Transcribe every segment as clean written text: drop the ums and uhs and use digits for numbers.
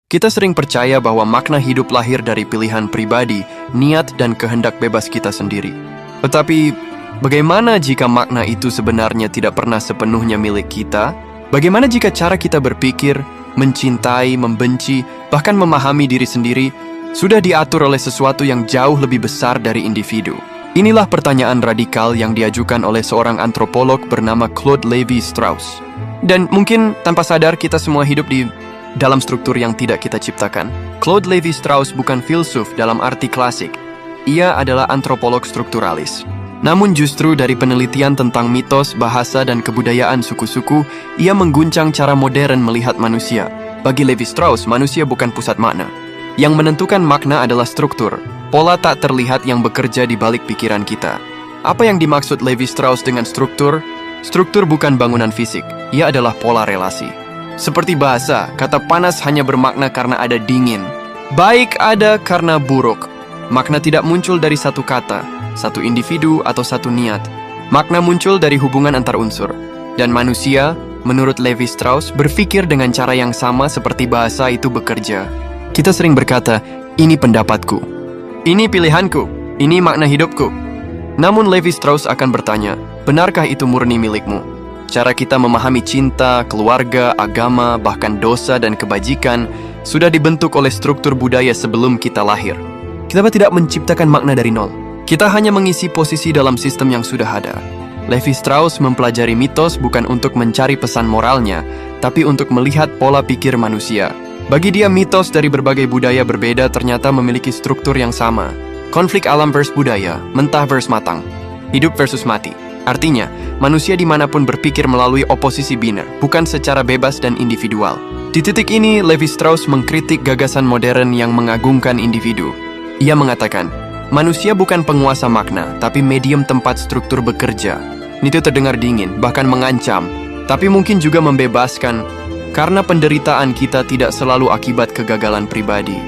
Kita sering percaya bahwa makna hidup lahir dari pilihan pribadi, niat, dan kehendak bebas kita sendiri. Tetapi, bagaimana jika makna itu sebenarnya tidak pernah sepenuhnya milik kita? Bagaimana jika cara kita berpikir, mencintai, membenci, bahkan memahami diri sendiri sudah diatur oleh sesuatu yang jauh lebih besar dari individu? Inilah pertanyaan radikal yang diajukan oleh seorang antropolog bernama Claude Lévi-Strauss. Dan mungkin tanpa sadar kita semua hidup di dalam struktur yang tidak kita ciptakan. Claude Lévi-Strauss bukan filsuf dalam arti klasik. Ia adalah antropolog strukturalis. Namun justru dari penelitian tentang mitos, bahasa, dan kebudayaan suku-suku, ia mengguncang cara modern melihat manusia. Bagi Lévi-Strauss, manusia bukan pusat makna. Yang menentukan makna adalah struktur, pola tak terlihat yang bekerja di balik pikiran kita. Apa yang dimaksud Lévi-Strauss dengan struktur? Struktur bukan bangunan fisik, ia adalah pola relasi. Seperti bahasa, kata panas hanya bermakna karena ada dingin. Baik ada karena buruk. Makna tidak muncul dari satu kata, satu individu, atau satu niat. Makna muncul dari hubungan antar unsur. Dan manusia, menurut Lévi-Strauss, berpikir dengan cara yang sama seperti bahasa itu bekerja. Kita sering berkata, ini pendapatku, ini pilihanku, ini makna hidupku. Namun Lévi-Strauss akan bertanya, benarkah itu murni milikmu? Cara kita memahami cinta, keluarga, agama, bahkan dosa dan kebajikan sudah dibentuk oleh struktur budaya sebelum kita lahir. Kita tidak menciptakan makna dari nol. Kita hanya mengisi posisi dalam sistem yang sudah ada. Lévi-Strauss mempelajari mitos bukan untuk mencari pesan moralnya, tapi untuk melihat pola pikir manusia. Bagi dia, mitos dari berbagai budaya berbeda ternyata memiliki struktur yang sama. Konflik alam versus budaya, mentah versus matang, hidup versus mati. Artinya, manusia dimanapun berpikir melalui oposisi biner, bukan secara bebas dan individual. Di titik ini, Lévi-Strauss mengkritik gagasan modern yang mengagungkan individu. Ia mengatakan, manusia bukan penguasa makna, tapi medium tempat struktur bekerja. Itu terdengar dingin, bahkan mengancam, tapi mungkin juga membebaskan, karena penderitaan kita tidak selalu akibat kegagalan pribadi.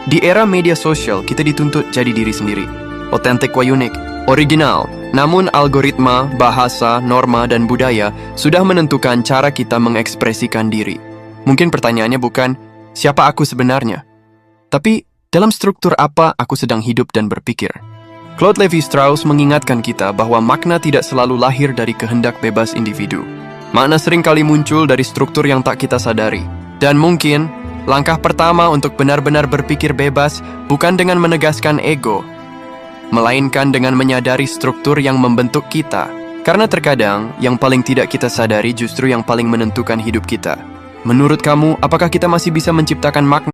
Di era media sosial, kita dituntut jadi diri sendiri. Otentik wa unik, original. Namun algoritma, bahasa, norma, dan budaya sudah menentukan cara kita mengekspresikan diri. Mungkin pertanyaannya bukan, siapa aku sebenarnya? Tapi, dalam struktur apa aku sedang hidup dan berpikir? Claude Lévi-Strauss mengingatkan kita bahwa makna tidak selalu lahir dari kehendak bebas individu. Makna seringkali muncul dari struktur yang tak kita sadari. Dan mungkin, langkah pertama untuk benar-benar berpikir bebas bukan dengan menegaskan ego, melainkan dengan menyadari struktur yang membentuk kita. Karena terkadang, yang paling tidak kita sadari justru yang paling menentukan hidup kita. Menurut kamu, apakah kita masih bisa menciptakan makna